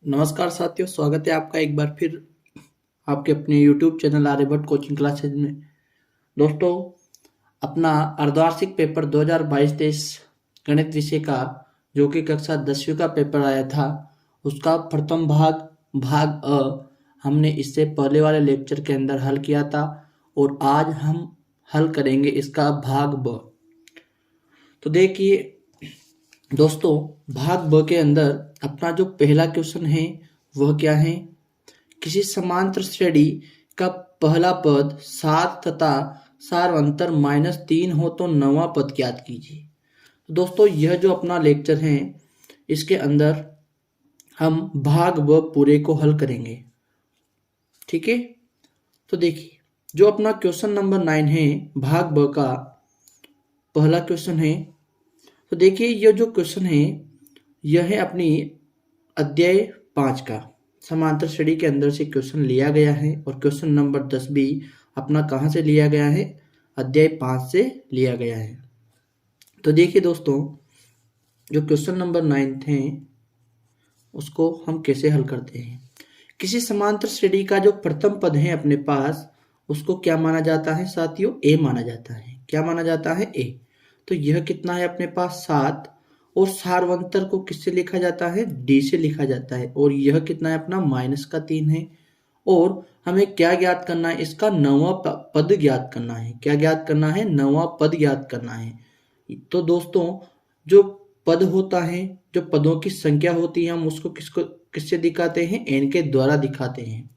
नमस्कार साथियों, स्वागत है आपका एक बार फिर आपके अपने YouTube channel Aryabhatta coaching classes में। दोस्तों, अपना अर्धवार्षिक पेपर 2022-23 गणित विषय का जो कि कक्षा 10वीं का पेपर आया था, उसका प्रथम भाग भाग अ हमने इससे पहले वाले लेक्चर के अंदर हल किया था और आज हम हल करेंगे इसका भाग ब। तो देखिए दोस्तों, भाग ब के अंदर अपना जो पहला क्वेश्चन है वह क्या है। किसी समांतर श्रेणी का पहला पद 7 तथा सारवंतर -3 हो तो नौवां पद ज्ञात कीजिए। तो दोस्तों, यह जो अपना लेक्चर है इसके अंदर हम भाग ब पूरे को हल करेंगे। ठीक है, तो देखिए जो अपना क्वेश्चन नंबर 9 है, भाग ब का पहला क्वेश्चन है। तो देखिए यह जो क्वेश्चन है यह है अपनी अध्याय 5 का समांतर श्रेणी के अंदर से क्वेश्चन लिया गया है और क्वेश्चन नंबर 10 भी अपना कहाँ से लिया गया है, अध्याय 5 से लिया गया है। तो देखिए दोस्तों, जो क्वेश्चन नंबर 9 है उसको हम कैसे हल करते हैं। किसी समांतर श्रेणी का जो प्रथम पद है अपने पास, उसको क्या माना जाता है साथियों, ए माना जाता है। क्या माना जाता है, ए। तो यह कितना है अपने पास, 7। और सारवंतर को किससे लिखा जाता है, डी से लिखा जाता है। और यह कितना है अपना -3 है। और हमें क्या ज्ञात करना है, इसका नौवां पद ज्ञात करना है। क्या ज्ञात करना है, नौवां पद ज्ञात करना है। तो दोस्तों, जो पद होता है, जो पदों की संख्या होती है, हम उसको किससे दिखाते हैं, एन के द्वारा दिखाते हैं।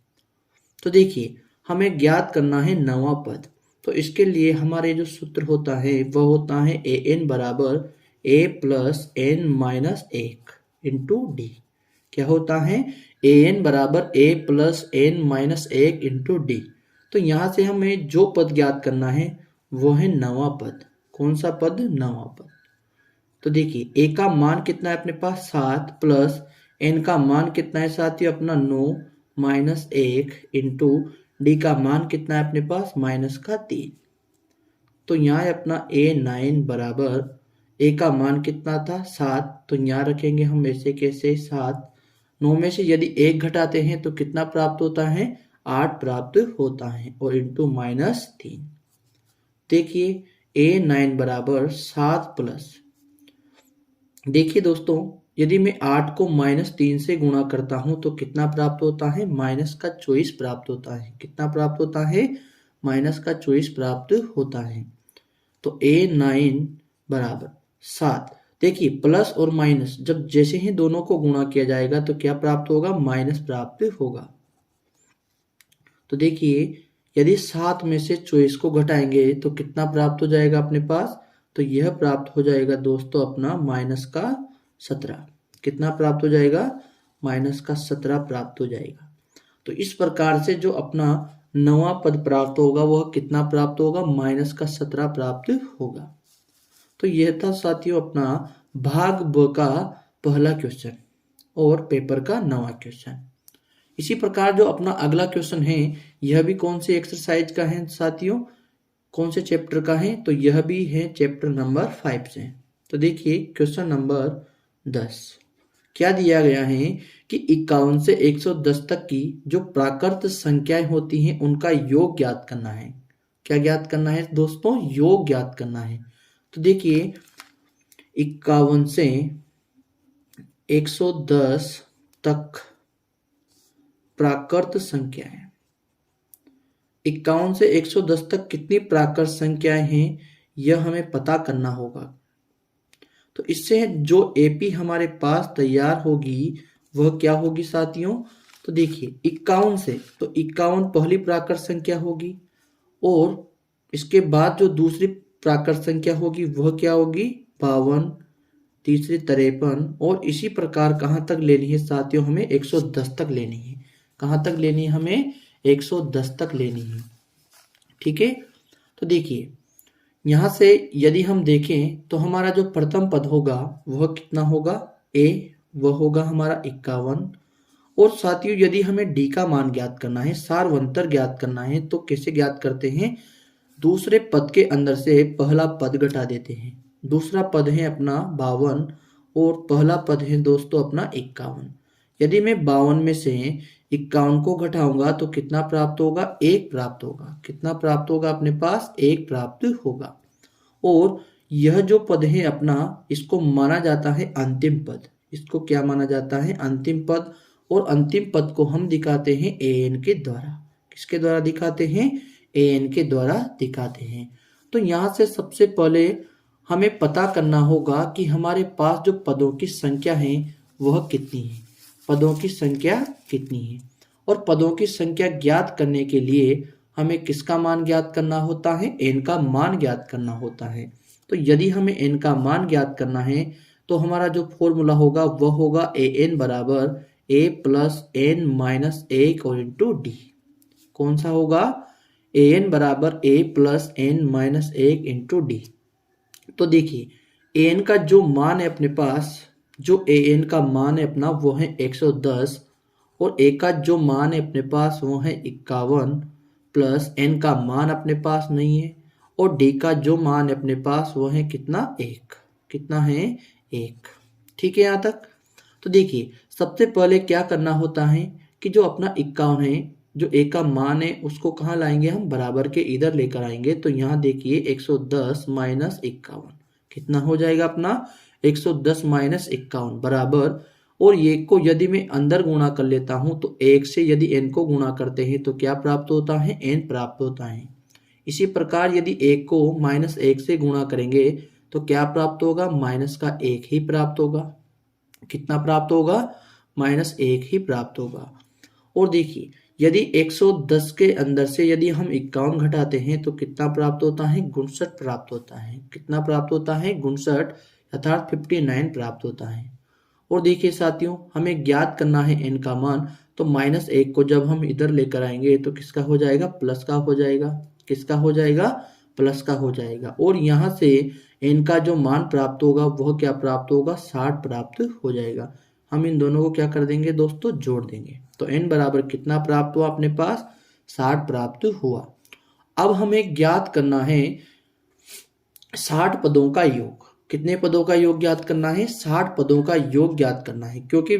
तो देखिए हमें ज्ञात करना है नौवां पद। तो इसके लिए हमारे जो सूत्र होता है वह होता है ए एन बराबर a plus n minus 1 into d. क्या होता है, ए एन बराबर a plus n minus 1 into d. तो यहाँ से हमें जो पद ज्ञात करना है वो है नौवां पद। कौन सा पद, नौवां पद। तो देखिए ए का मान कितना है अपने पास, 7 प्लस एन का मान कितना है साथियों अपना 9 माइनस 1 इंटू डी का मान कितना है अपने पास, -3। तो यहाँ है अपना A9 बराबर ए का मान कितना था, 7। तो यहाँ रखेंगे हम ऐसे कैसे, 7। 9 में से यदि 1 घटाते हैं तो कितना प्राप्त होता है, 8 प्राप्त होता है और इंटू -3। देखिए A9 बराबर 7 प्लस, देखिए दोस्तों, यदि मैं 8 को -3 से गुणा करता हूं तो कितना प्राप्त होता है, -24 प्राप्त होता है। कितना प्राप्त होता है, -24 प्राप्त होता है। तो A9 बराबर 7। देखिए प्लस और माइनस जब जैसे ही दोनों को गुणा किया जाएगा तो क्या प्राप्त होगा, माइनस प्राप्त होगा। तो देखिए यदि 7 में से 24 को घटाएंगे तो कितना प्राप्त हो जाएगा अपने पास, तो यह प्राप्त हो जाएगा दोस्तों अपना -17। कितना प्राप्त हो जाएगा, -17 प्राप्त हो जाएगा। तो इस प्रकार से जो अपना नौवां पद प्राप्त होगा वह कितना प्राप्त होगा, -17 प्राप्त होगा। तो यह था साथियों अपना भाग ब का पहला क्वेश्चन और पेपर का नौवां क्वेश्चन। इसी प्रकार जो अपना अगला क्वेश्चन है यह भी कौन से एक्सरसाइज का है साथियों, कौन से चैप्टर का है, तो यह भी है चैप्टर नंबर 5 से। तो देखिए क्वेश्चन नंबर 10 क्या दिया गया है कि 51 से 110 तक की जो प्राकृत संख्याएं होती हैं उनका योग ज्ञात करना है। क्या ज्ञात करना है दोस्तों, योग ज्ञात करना है। तो देखिए 51 से 110 तक प्राकृत संख्याएं, 51 से 110 तक कितनी प्राकृत संख्याएं हैं यह हमें पता करना होगा। तो इससे जो एपी हमारे पास तैयार होगी वह क्या होगी साथियों, तो देखिए 51 से, तो 51 पहली प्राकृत संख्या होगी और इसके बाद जो दूसरी प्राकृत संख्या होगी वह क्या होगी, 52, तीसरी 53 और इसी प्रकार कहाँ तक लेनी है साथियों, हमें 110 तक लेनी है। कहाँ तक लेनी है, हमें 110 तक लेनी है। ठीक है, तो देखिए यहां से यदि हम देखें तो हमारा जो प्रथम पद होगा वह कितना होगा, ए, वह होगा हमारा 51। और साथियों यदि हमें डी का मान ज्ञात करना है, सारवंतर ज्ञात करना है, तो कैसे ज्ञात करते हैं, दूसरे पद के अंदर से पहला पद घटा देते हैं। दूसरा पद है अपना 52 और पहला पद है दोस्तों अपना 51। यदि मैं 52 में से 51 को घटाऊंगा तो कितना प्राप्त होगा? 1 प्राप्त होगा। कितना प्राप्त होगा अपने पास? 1 प्राप्त होगा। और यह जो पद है अपना, इसको माना जाता है अंतिम पद। इसको क्या माना जाता है? अंतिम पद। और अंतिम पद को हम दिखाते हैं an के द्वारा। किसके द्वारा दिखाते हैं? an के द्वारा दिखाते हैं। तो यहाँ से सबसे पहले हमें पता करना होगा कि हमारे पास जो पदों की संख्या है वह कितनी है। पदों की संख्या कितनी है। और पदों की संख्या ज्ञात करने के लिए हमें किसका मान ज्ञात करना होता है? n का मान ज्ञात करना होता है। तो यदि हमें n का मान ज्ञात करना है तो हमारा जो फॉर्मूला होगा वह होगा an बराबर a प्लस n माइनस 1 और इंटू डी। कौन सा होगा? an बराबर a plus n minus 1 into d. तो देखिए an का जो मान है अपने पास, जो an का मान है अपना वो है 110 और a का जो मान है अपने पास वो है 51 प्लस n का मान अपने पास नहीं है और d का जो मान है अपने पास वो है कितना? 1। कितना है? 1। ठीक है यहाँ तक। तो देखिए सबसे पहले क्या करना होता है कि जो अपना 51 है, जो a का मान है उसको कहाँ लाएंगे? हम बराबर के इधर लेकर आएंगे। तो यहाँ देखिए 110 माइनस 51 कितना हो जाएगा अपना? 110 माइनस 51 बराबर, और ये को यदि मैं अंदर गुणा कर लेता हूं तो 1 से यदि n को गुणा करते हैं तो क्या प्राप्त होता है? n प्राप्त होता है। इसी प्रकार यदि 1 को माइनस 1 से गुणा करेंगे तो क्या प्राप्त होगा? माइनस का 1 ही प्राप्त होगा। कितना प्राप्त होगा? माइनस 1 ही प्राप्त होगा। और देखिए यदि 110 के अंदर से यदि हम 51 घटाते हैं तो कितना प्राप्त होता है? 59 प्राप्त होता है। कितना प्राप्त होता है? 59 अर्थात 59 प्राप्त होता है। और देखिए साथियों हमें ज्ञात करना है n का मान, तो माइनस 1 को जब हम इधर लेकर आएंगे तो किसका हो जाएगा? प्लस का हो जाएगा। किसका हो जाएगा? प्लस का हो जाएगा। और यहाँ से n का जो मान प्राप्त होगा वह क्या प्राप्त होगा? 60 प्राप्त हो जाएगा। हम इन दोनों को क्या कर देंगे दोस्तों? जोड़ देंगे। तो n बराबर कितना प्राप्त हुआ अपने पास? 60 प्राप्त हुआ। अब हमें ज्ञात करना है 60 पदों का योग। कितने पदों का योग ज्ञात करना है? 60 पदों का योग ज्ञात करना है। क्योंकि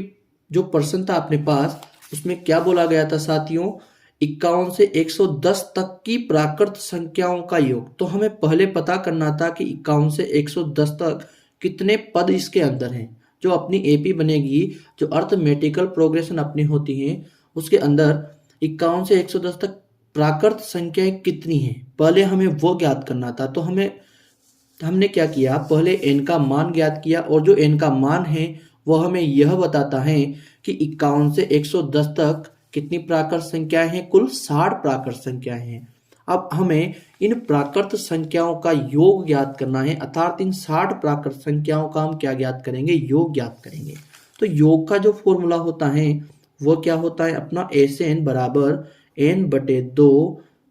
जो प्रश्न था अपने पास उसमें क्या बोला गया था साथियों? 51 से 110 तक की प्राकृत संख्याओं का योग। तो हमें पहले पता करना था कि 51 से 110 तक कितने पद इसके अंदर हैं। जो अपनी एपी बनेगी, जो अर्थमेटिकल प्रोग्रेशन अपनी होती है, उसके अंदर 51 से 110 तक प्राकृत संख्याएं कितनी हैं, पहले हमें वो ज्ञात करना था। तो हमने क्या किया? पहले n का मान ज्ञात किया और जो n का मान है वह हमें यह बताता है कि 51 से 110 तक कितनी प्राकृत संख्याएं हैं? कुल 60 प्राकृत संख्याएं हैं। अब हमें इन प्राकृत संख्याओं का योग ज्ञात करना है, अर्थात इन 60 प्राकृत संख्याओं का हम क्या ज्ञात करेंगे? योग ज्ञात करेंगे। तो योग का जो फॉर्मूला होता है वो क्या होता है अपना? SN बराबर n बटे 2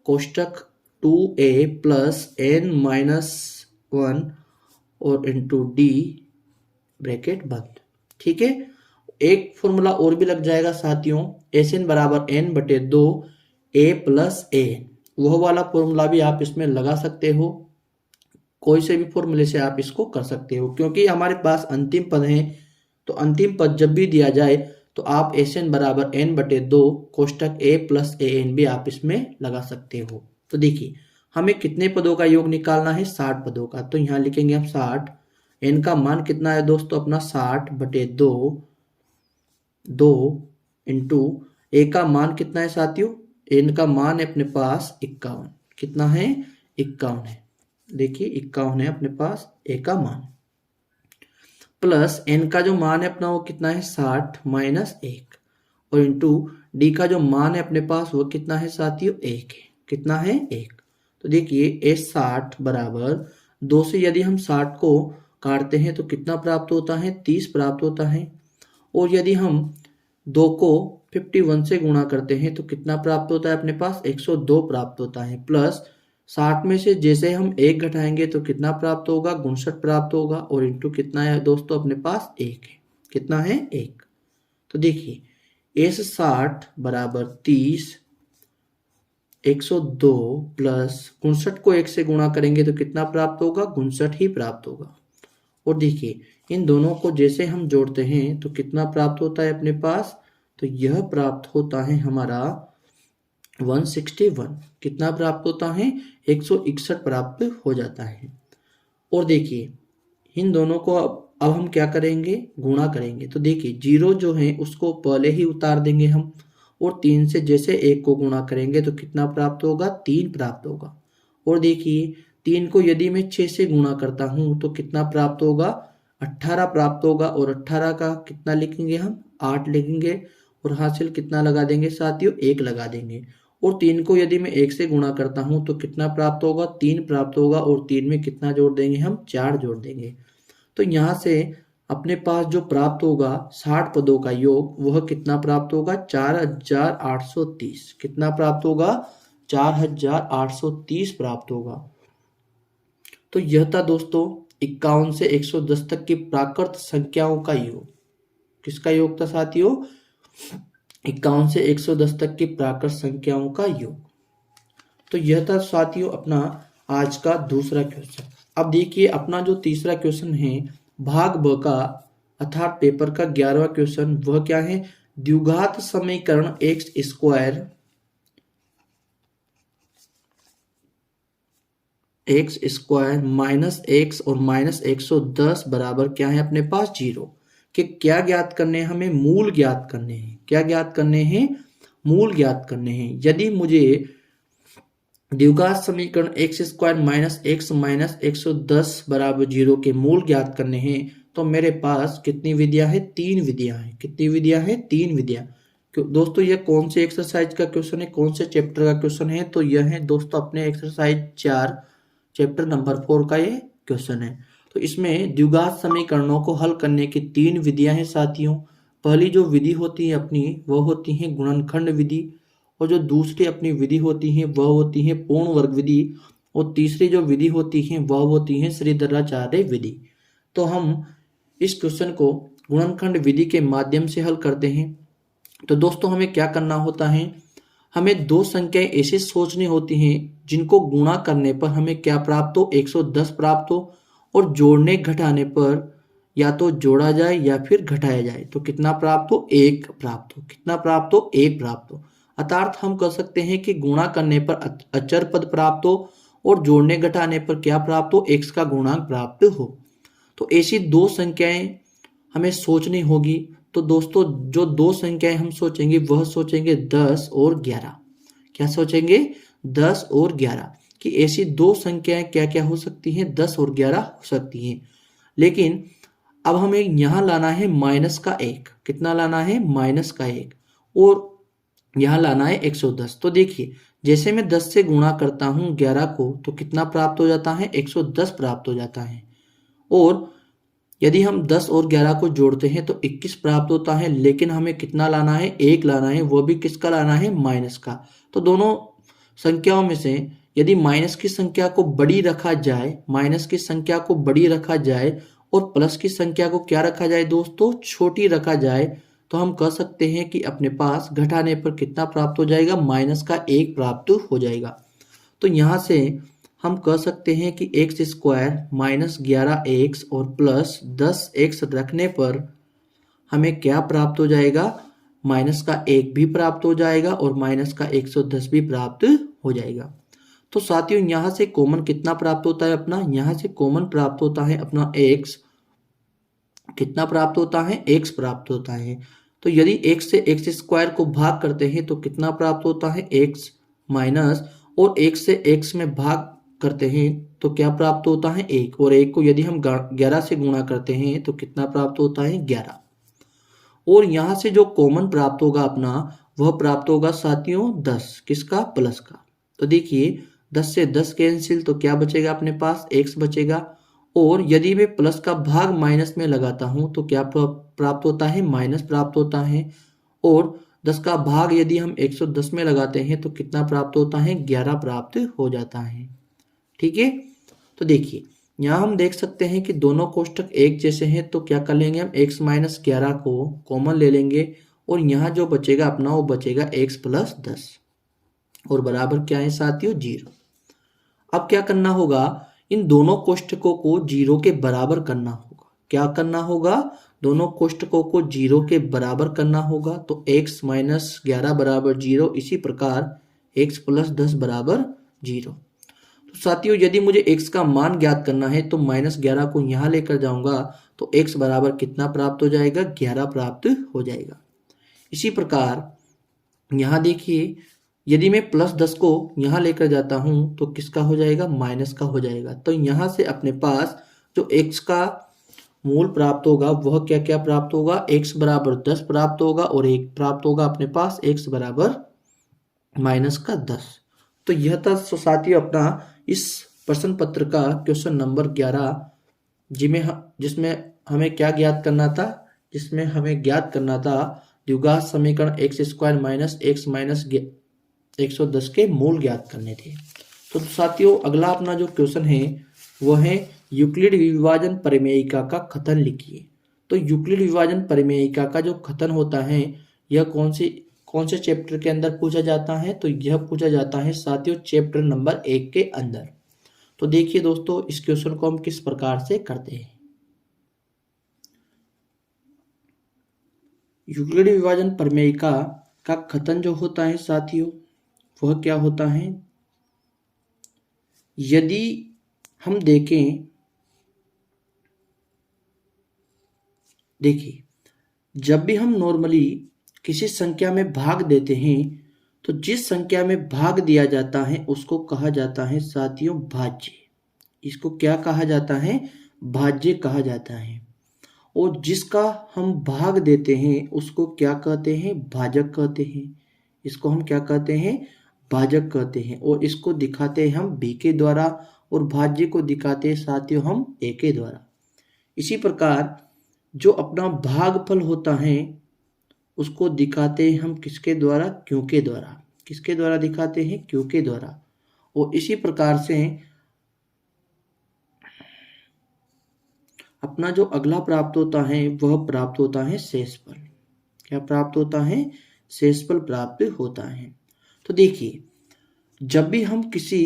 कोष्टक 2a प्लस n माइनस 1 और इंटू डी ब्रैकेट बंद। ठीक है। एक फॉर्मूला और भी लग जाएगा साथियों, SN बराबर n बटे 2 a प्लस a। वह वाला फॉर्मूला भी आप इसमें लगा सकते हो। कोई से भी फॉर्मूले से आप इसको कर सकते हो, क्योंकि हमारे पास अंतिम पद है। तो अंतिम पद जब भी दिया जाए तो आप SN बराबर n बटे 2 कोष्टक a प्लस an भी आप इसमें लगा सकते हो। तो देखिए हमें कितने पदों का योग निकालना है? 60 पदों का। तो यहाँ लिखेंगे हम 60। n का मान कितना है दोस्तों अपना? 60 बटे 2 इंटू a का मान कितना है साथियों? n का मान है अपने पास 51। कितना है? 51 है। देखिए 51 है अपने पास a का मान, प्लस n का जो मान है अपना वो कितना है? 60 माइनस 1 और इंटू d का जो मान है अपने पास वो कितना है साथियों? 1 है। कितना है? 1। तो देखिए 60 बराबर 2 से यदि हम 60 को काटते हैं तो कितना प्राप्त होता है? 30 प्राप्त होता है। और यदि हम 2 को 51 से गुणा करते हैं तो कितना प्राप्त होता है अपने पास? 102 प्राप्त होता है। प्लस 60 में से जैसे हम 1 घटाएंगे तो कितना प्राप्त होगा? 59 प्राप्त होगा। और इंटू कितना है दोस्तों अपने पास? 1 है। कितना है? 1। तो देखिए 60 बराबर 30, 102 प्लस 59 को 1 से गुणा करेंगे तो कितना प्राप्त होगा? 59 ही प्राप्त होगा। और देखिए इन दोनों को जैसे हम जोड़ते हैं तो कितना प्राप्त होता है अपने पास, तो यह प्राप्त होता है हमारा 161। कितना प्राप्त होता है, 161 प्राप्त हो जाता है। और देखिए इन दोनों को अब हम क्या करेंगे, गुणा करेंगे। तो देखिए जीरो जो है उसको पहले ही उतार देंगे हम, और 3 से जैसे 1 को गुणा करेंगे तो कितना प्राप्त होगा, 3 प्राप्त होगा। और देखिए 3 को यदि मैं 6 से गुणा करता हूं तो कितना प्राप्त होगा, 18 प्राप्त होगा। और 18 का कितना लिखेंगे हम, 8 लिखेंगे, और हासिल कितना लगा देंगे साथियों, 1 लगा देंगे। और 3 को यदि मैं 1 से गुणा करता हूं तो कितना प्राप्त होगा, 3 प्राप्त होगा। और 3 में कितना जोड़ देंगे हम, 4 जोड़ देंगे। तो यहाँ से अपने पास जो प्राप्त होगा 60 पदों का योग, वह कितना प्राप्त होगा, 4830। कितना प्राप्त होगा, 4830 प्राप्त होगा। तो यह था दोस्तों 51 से 110 तक की प्राकृत संख्याओं का योग। किसका योग था साथियों, 51 से 110 तक की प्राकृत संख्याओं का योग। तो यह था साथियों अपना आज का दूसरा क्वेश्चन। अब देखिए अपना जो तीसरा क्वेश्चन है भाग ब का अर्थात पेपर का 11वां क्वेश्चन, वह क्या है, द्विघात समीकरण एक्स स्क्वायर माइनस एक्स और माइनस 110 बराबर क्या है अपने पास 0 के क्या ज्ञात करने हैं, हमें मूल ज्ञात करने हैं। क्या ज्ञात करने हैं, मूल ज्ञात करने हैं। यदि मुझे द्विघात समीकरण x square minus x minus 110 बराबर 0 के मूल ज्ञात करने हैं तो मेरे पास कितनी विधियां हैं, 3 विधियां हैं। कितनी विधियां हैं, 3 विधियां। दोस्तों यह कौन से एक्सरसाइज का क्वेश्चन है, कौन से चैप्टर का क्वेश्चन है, तो यह है दोस्तों अपने एक्सरसाइज 4 चैप्टर नंबर 4 का ये क्वेश्चन है। तो इसमें द्विघात समीकरणों को हल करने की 3 विधियां हैं साथियों। पहली जो विधि होती है अपनी, वह होती है गुणनखंड विधि, और जो दूसरी अपनी विधि होती है वह होती है पूर्ण वर्ग विधि, और तीसरी जो विधि होती है वह होती है श्रीधराचार्य विधि। तो हम इस क्वेश्चन को गुणनखंड विधि के माध्यम से हल करते हैं। तो दोस्तों हमें क्या करना होता है, हमें दो संख्याएं ऐसे सोचनी होती हैं जिनको गुणा करने पर हमें क्या प्राप्त हो, 110 प्राप्त हो, और जोड़ने घटाने पर या तो जोड़ा जाए या फिर घटाया जाए तो कितना प्राप्त हो, 1 प्राप्त हो। कितना प्राप्त हो, 1 प्राप्त हो। अर्थात हम कह सकते हैं कि गुणा करने पर अचर पद प्राप्त हो और जोड़ने घटाने पर क्या प्राप्त हो, x का गुणांक प्राप्त हो। तो ऐसी दो संख्याएं हमें सोचनी होगी। तो दोस्तों जो दो संख्याएं हम सोचेंगे वह सोचेंगे 10 और 11। क्या सोचेंगे, 10 और 11 कि ऐसी दो संख्याएं क्या क्या हो सकती हैं, 10 और 11 हो सकती हैं। लेकिन अब हमें यहां लाना है माइनस का 1। कितना लाना है, माइनस का 1, और यहां लाना है 110। तो देखिए जैसे मैं 10 से गुणा करता हूं 11 को तो कितना प्राप्त हो जाता है, 110 प्राप्त हो जाता है। और यदि हम 10 और 11 को जोड़ते हैं तो 21 प्राप्त होता है। लेकिन हमें कितना लाना है, 1 लाना है, वो भी किसका लाना है, माइनस का। तो दोनों संख्याओं में से यदि माइनस की संख्या को बड़ी रखा जाए, माइनस की संख्या को बड़ी रखा जाए और प्लस की संख्या को क्या रखा जाए दोस्तों, छोटी रखा जाए, तो हम कह सकते हैं कि अपने पास घटाने पर कितना प्राप्त हो जाएगा, माइनस का 1 प्राप्त हो जाएगा। तो यहां से हम कह सकते हैं कि एक्स स्क्वायर माइनस 11x और प्लस 10x रखने पर हमें क्या प्राप्त हो जाएगा, माइनस का 1 भी प्राप्त हो जाएगा और माइनस का 110 भी प्राप्त हो जाएगा। तो साथियों यहां से कॉमन कितना प्राप्त होता है अपना, यहां से कॉमन प्राप्त होता है अपना x। कितना प्राप्त होता है, x प्राप्त होता है। तो यदि x से एक्स स्क्वायर को भाग करते हैं तो कितना प्राप्त होता है, x माइनस, और x से x में भाग करते हैं तो क्या प्राप्त होता है, 1, और 1 को यदि हम 11 से गुणा करते हैं तो कितना प्राप्त होता है, 11। और यहां से जो कॉमन प्राप्त होगा अपना वह प्राप्त होगा साथियों 10, किसका, प्लस का। तो देखिए 10 से 10 कैंसिल, तो क्या बचेगा अपने पास, x बचेगा। और यदि मैं प्लस का भाग माइनस में लगाता हूं तो क्या प्राप्त होता है, माइनस प्राप्त होता है। और 10 का भाग यदि हम 110 में लगाते हैं तो कितना प्राप्त होता है, 11 प्राप्त हो जाता है। ठीक है। तो देखिए यहाँ हम देख सकते हैं कि दोनों कोष्टक एक जैसे हैं, तो क्या कर लेंगे हम, x माइनस 11 को कॉमन ले लेंगे और यहाँ जो बचेगा अपना वो बचेगा x प्लस 10, और बराबर क्या है साथियों, 0। अब क्या करना होगा, इन दोनों कोष्टकों को 0 के बराबर करना होगा। क्या करना होगा, दोनों कोष्टकों को 0 के बराबर करना होगा। तो x माइनस 11 बराबर 0, इसी प्रकार x प्लस 10 बराबर 0। तो साथियों यदि मुझे x का मान ज्ञात करना है तो माइनस 11 को यहाँ लेकर जाऊंगा तो x बराबर कितना प्राप्त हो जाएगा, 11 प्राप्त हो जाएगा। इसी प्रकार यहाँ देखिए, यदि मैं प्लस 10 को यहाँ लेकर जाता हूँ तो किसका हो जाएगा, माइनस का हो जाएगा। तो यहाँ से अपने पास जो x का मूल प्राप्त होगा वह क्या क्या प्राप्त होगा, x बराबर 10 प्राप्त होगा और एक प्राप्त होगा अपने पास x बराबर माइनस का 10। तो यह था साथियों अपना इस प्रश्न पत्र का क्वेश्चन नंबर 11, जिसमें हमें क्या ज्ञात करना था, जिसमें हमें ज्ञात करना था द्विघात समीकरण x square minus x minus 110 के मूल ज्ञात करने थे। तो साथियों अगला अपना जो क्वेश्चन है वह है यूक्लिड विभाजन परिमेयिका का कथन लिखिए। तो यूक्लिड विभाजन परिमेयिका का जो कथन होता है यह कौन से चैप्टर के अंदर पूछा जाता है, तो यह पूछा जाता है साथियों चैप्टर नंबर 1 के अंदर। तो देखिए दोस्तों इस क्वेश्चन को हम किस प्रकार से करते हैं। यूक्लिड विभाजन परिमेयिका का कथन जो होता है साथियों वह क्या होता है, यदि हम देखिए जब भी हम नॉर्मली किसी संख्या में भाग देते हैं तो जिस संख्या में भाग दिया जाता है उसको कहा जाता है साथियों भाज्य। इसको क्या कहा जाता है, भाज्य कहा जाता है। और जिसका हम भाग देते हैं उसको क्या कहते हैं, भाजक कहते हैं। इसको हम क्या कहते हैं, भाजक कहते हैं। और इसको दिखाते हैं हम b के द्वारा और भाज्य को दिखाते हैं साथियों हम a के द्वारा। इसी प्रकार जो अपना भागफल होता है उसको दिखाते हैं हम किसके द्वारा, q के द्वारा। किसके द्वारा दिखाते हैं, q के द्वारा। और इसी प्रकार से अपना जो अगला प्राप्त होता है वह प्राप्त होता है शेषफल। क्या प्राप्त होता है, शेषफल प्राप्त होता है। तो देखिए जब भी हम किसी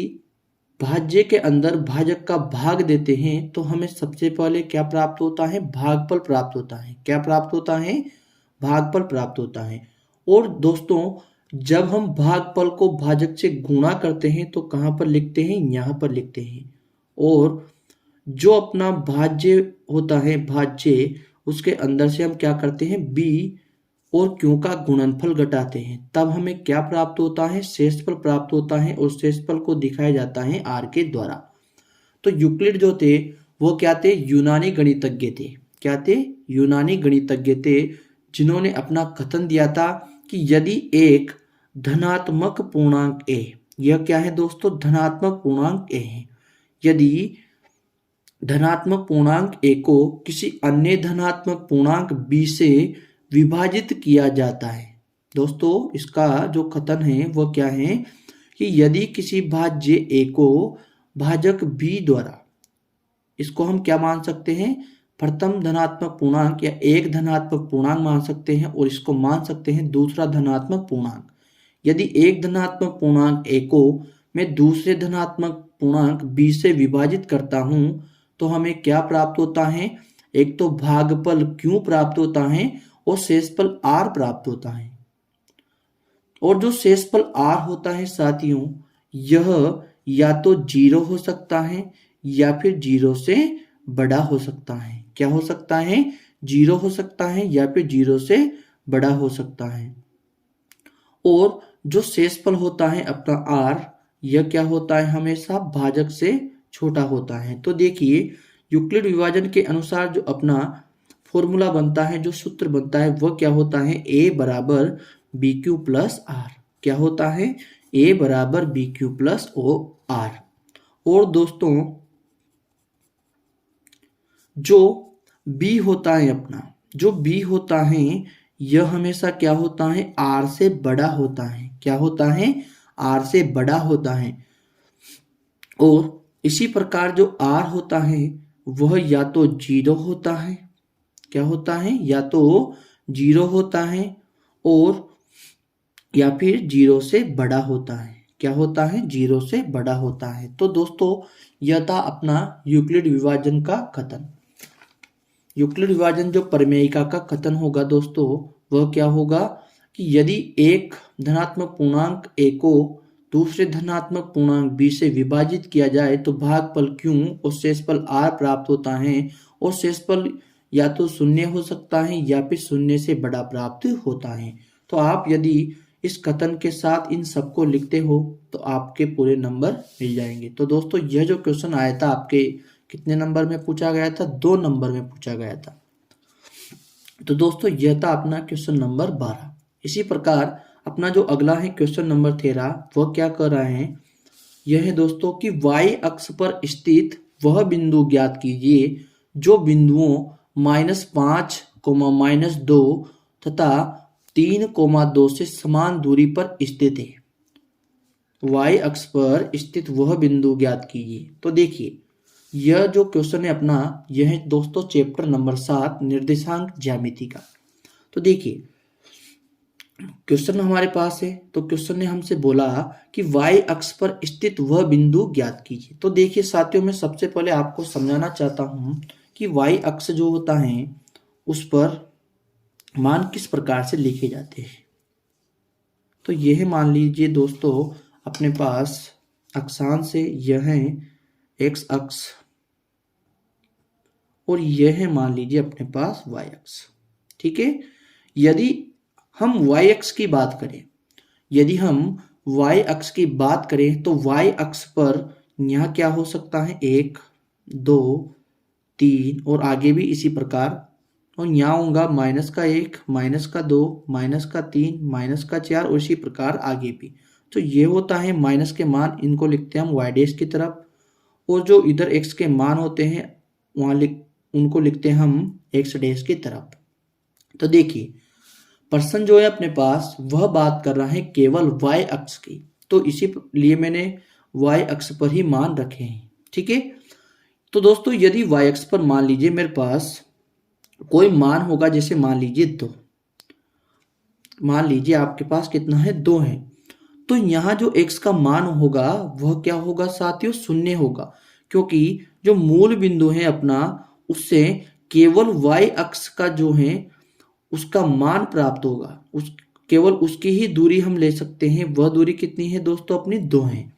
भाज्य के अंदर भाजक का भाग देते हैं तो हमें सबसे पहले क्या प्राप्त होता है, भागफल प्राप्त होता है। क्या प्राप्त होता है, भागफल प्राप्त होता है। और दोस्तों जब हम भागफल को भाजक से गुणा करते हैं तो कहाँ पर लिखते हैं, यहाँ पर लिखते हैं। और जो अपना भाज्य होता है भाज्य, उसके अंदर से हम क्या करते हैं, b और q का गुणनफल घटाते हैं, तब हमें क्या प्राप्त होता है, शेषफल प्राप्त होता है। और शेषफल को दिखाया जाता है r के द्वारा। तो यूक्लिड जो थे वो क्या थे, यूनानी गणितज्ञ थे। क्या थे, यूनानी गणितज्ञ थे, जिन्होंने अपना कथन दिया था कि यदि एक धनात्मक पूर्णांक a, यह क्या है दोस्तों, धनात्मक पूर्णांक a है। यदि धनात्मक पूर्णांक a को किसी अन्य धनात्मक पूर्णांक b से विभाजित किया जाता है। दोस्तों इसका जो कथन है वह क्या है कि यदि किसी भाज्य a को भाजक b द्वारा, इसको हम क्या मान सकते हैं, प्रथम धनात्मक पूर्णांक या एक धनात्मक पूर्णांक मान सकते हैं, और इसको मान सकते हैं दूसरा धनात्मक पूर्णांक। यदि एक धनात्मक पूर्णांक a को मैं दूसरे धनात्मक पूर्णांक b से विभाजित करता हूं तो हमें क्या प्राप्त होता है, एक तो भागफल q प्राप्त होता है और शेषफल r प्राप्त होता है। और जो शेषफल r होता है साथियों यह या तो 0 हो सकता है या फिर 0 से बड़ा हो सकता है। क्या हो सकता है, 0 हो सकता है या फिर 0 से बड़ा हो सकता है। और जो शेषफल होता है अपना r, यह क्या होता है, हमेशा भाजक से छोटा होता है। तो देखिए यूक्लिड विभाजन के अनुसार जो अपना फॉर्मूला बनता है, जो सूत्र बनता है वह क्या होता है, a बराबर बी क्यू प्लस आर। क्या होता है, a बराबर B Q plus O R. और दोस्तों जो b होता है अपना, जो b होता है यह हमेशा क्या होता है, r से बड़ा होता है। क्या होता है, r से बड़ा होता है। और इसी प्रकार जो r होता है वह या तो 0 होता है, क्या होता है, या तो 0 होता है और या फिर 0 से बड़ा होता है। क्या होता है, 0 से बड़ा होता है। तो दोस्तों यह था अपना यूक्लिड विभाजन का कथन। यूक्लिड विभाजन जो प्रमेयिका का कथन होगा दोस्तों, वह क्या होगा कि यदि एक धनात्मक पूर्णांक a को दूसरे धनात्मक पूर्णांक b से विभाजित किया जाए तो भागफल q और शेषफल r प्राप्त होता है, और शेषफल या तो शून्य हो सकता है या फिर शून्य से बड़ा प्राप्त होता है। तो आप यदि इस कथन के साथ इन सबको लिखते हो तो आपके पूरे नंबर मिल जाएंगे। तो दोस्तों यह जो क्वेश्चन आया था आपके कितने नंबर में पूछा गया था? 2 नंबर में पूछा गया था। तो दोस्तों यह था अपना क्वेश्चन नंबर 12। इसी प्रकार अपना जो अगला है क्वेश्चन नंबर 13, वह क्या कर रहे हैं? यह है दोस्तों कि y अक्ष पर स्थित वह बिंदु ज्ञात कीजिए जो बिंदुओं -5, -2 तथा 3, 2 से समान दूरी पर स्थित है। y अक्ष पर स्थित वह बिंदु ज्ञात कीजिए। तो देखिए यह जो क्वेश्चन है अपना, यह है दोस्तों चैप्टर नंबर 7 निर्देशांक ज्यामिति का। तो देखिए क्वेश्चन हमारे पास है, तो क्वेश्चन ने हमसे बोला कि y अक्ष पर स्थित वह बिंदु ज्ञात कीजिए। तो देखिए साथियों, मैं सबसे पहले आपको समझाना चाहता हूं कि y अक्ष जो होता है उस पर मान किस प्रकार से लिखे जाते हैं। तो यह मान लीजिए दोस्तों अपने पास अक्षांश है, यह है x अक्ष, और यह है मान लीजिए अपने पास y अक्ष। ठीक है, यदि हम y अक्ष की बात करें, यदि हम y अक्ष की बात करें तो y अक्ष पर यहाँ क्या हो सकता है? 1, 2, 3 और आगे भी इसी प्रकार, और यहाँ होगा -1, -2, -3, -4 और इसी प्रकार आगे भी। तो ये होता है माइनस के मान, इनको लिखते हैं हम y डैश की तरफ, और जो इधर x के मान होते हैं वहाँ उनको लिखते हैं हम x डैश की तरफ। तो देखिए प्रश्न जो है अपने पास वह बात कर रहा है केवल y अक्ष की, तो इसीलिए मैंने y अक्ष पर ही मान रखे हैं। ठीक है, तो दोस्तों यदि y अक्ष पर मान लीजिए मेरे पास कोई मान होगा, जैसे मान लीजिए 2, मान लीजिए आपके पास कितना है? 2 है। तो यहाँ जो x का मान होगा वह क्या होगा साथियों? शून्य होगा, क्योंकि जो मूल बिंदु है अपना उससे केवल y अक्ष का जो है उसका मान प्राप्त होगा, केवल उसकी ही दूरी हम ले सकते हैं। वह दूरी कितनी है दोस्तों? अपनी 2 है।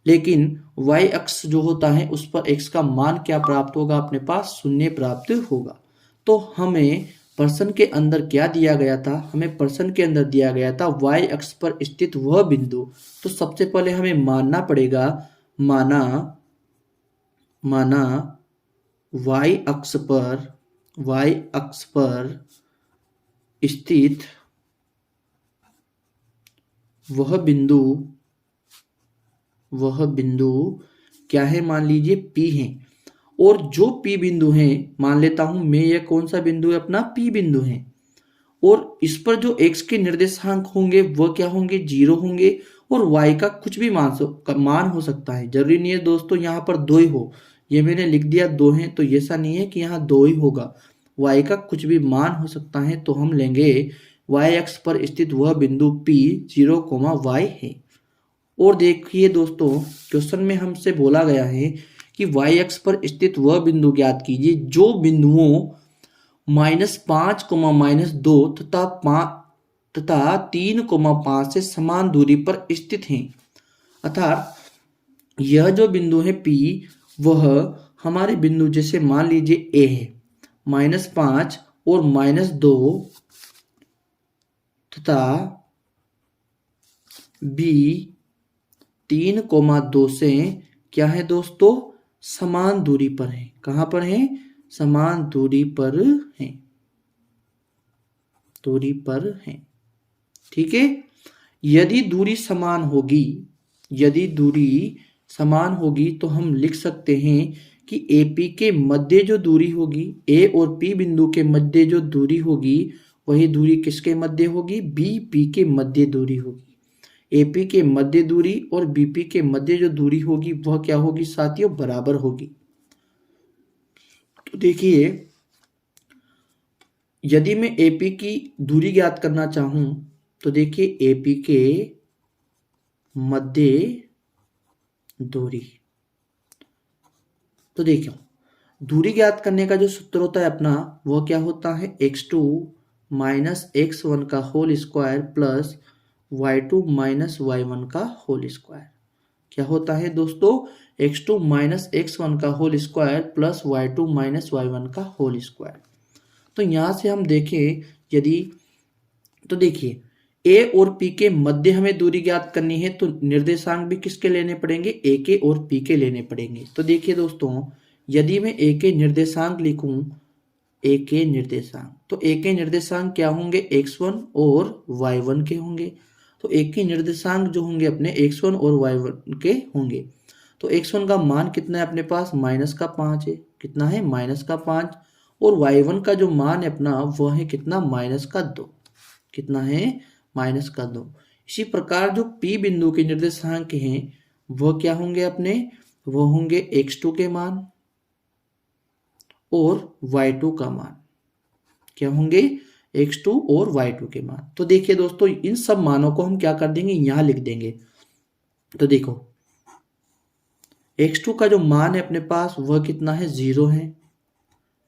लेकिन y अक्ष जो होता है उस पर x का मान क्या प्राप्त होगा? अपने पास शून्य प्राप्त होगा। तो हमें प्रश्न के अंदर क्या दिया गया था? हमें प्रश्न के अंदर दिया गया था y अक्ष पर स्थित वह बिंदु। तो सबसे पहले हमें मानना पड़ेगा, माना y अक्ष पर स्थित वह बिंदु क्या है? मान लीजिए P है, और जो P बिंदु है, मान लेता हूं मैं, यह कौन सा बिंदु है? अपना P बिंदु है, और इस पर जो x के निर्देशांक होंगे वह क्या होंगे? 0 होंगे, और y का कुछ भी मान हो सकता है। जरूरी नहीं है दोस्तों यहाँ पर 2 ही हो, ये मैंने लिख दिया 2 है तो ऐसा नहीं है कि यहाँ 2 ही होगा, y का कुछ भी मान हो सकता है। तो हम लेंगे y अक्ष पर स्थित वह बिंदु P 0, y है। और देखिए दोस्तों क्वेश्चन में हमसे बोला गया है कि y अक्ष पर स्थित वह बिंदु ज्ञात कीजिए जो बिंदुओं -5, -2 तथा 3, 5 से समान दूरी पर स्थित हैं। अर्थात यह जो बिंदु है P, वह हमारे बिंदु जैसे मान लीजिए A है, -5 और -2 तथा B 3, 2 से क्या है दोस्तों? समान दूरी पर है। कहां पर है? समान दूरी पर है। ठीक है, यदि दूरी समान होगी तो हम लिख सकते हैं कि AP के मध्य जो दूरी होगी, A और P बिंदु के मध्य जो दूरी होगी, वही दूरी किसके मध्य होगी? BP के मध्य दूरी होगी। AP के मध्य दूरी और BP के मध्य जो दूरी होगी वह क्या होगी साथियों? बराबर होगी। तो देखिए यदि मैं AP की दूरी ज्ञात करना चाहूं तो देखिए AP के मध्य दूरी, तो देखिए दूरी ज्ञात करने का जो सूत्र होता है अपना वो क्या होता है, x2 माइनस x1 का whole square plus y2 minus y1 का होल स्क्वायर। क्या होता है दोस्तों, x2 माइनस x1 का whole square plus y2 minus y1 का होल स्क्वायर। तो यहाँ से हम देखें यदि, तो देखिए a और p के मध्य हमें दूरी ज्ञात करनी है, तो निर्देशांक भी किसके लेने पड़ेंगे, a के और p के लेने पड़ेंगे। तो देखिए दोस्तों, यदि मैं a के निर्देशांक लिखूं, a के निर्देशांक, तो a के निर्देशांक क्या होंगे, x1 और y1 के होंगे। तो a के निर्देशांक जो होंगे अपने x1 और y1 के होंगे। तो x1 का मान कितना है अपने पास, -5 है, कितना है, -5, और y1 का जो मान है अपना वह है कितना, -2, कितना है, -2। इसी प्रकार जो P बिंदु के निर्देशांक हैं वह क्या होंगे अपने, वह होंगे x2 के मान और y2 का मान, क्या होंगे, x2 और y2 के मान। तो देखिए दोस्तों, इन सब मानों को हम क्या कर देंगे, यहां लिख देंगे। तो देखो x2 का जो मान है अपने पास वह कितना है, 0 है,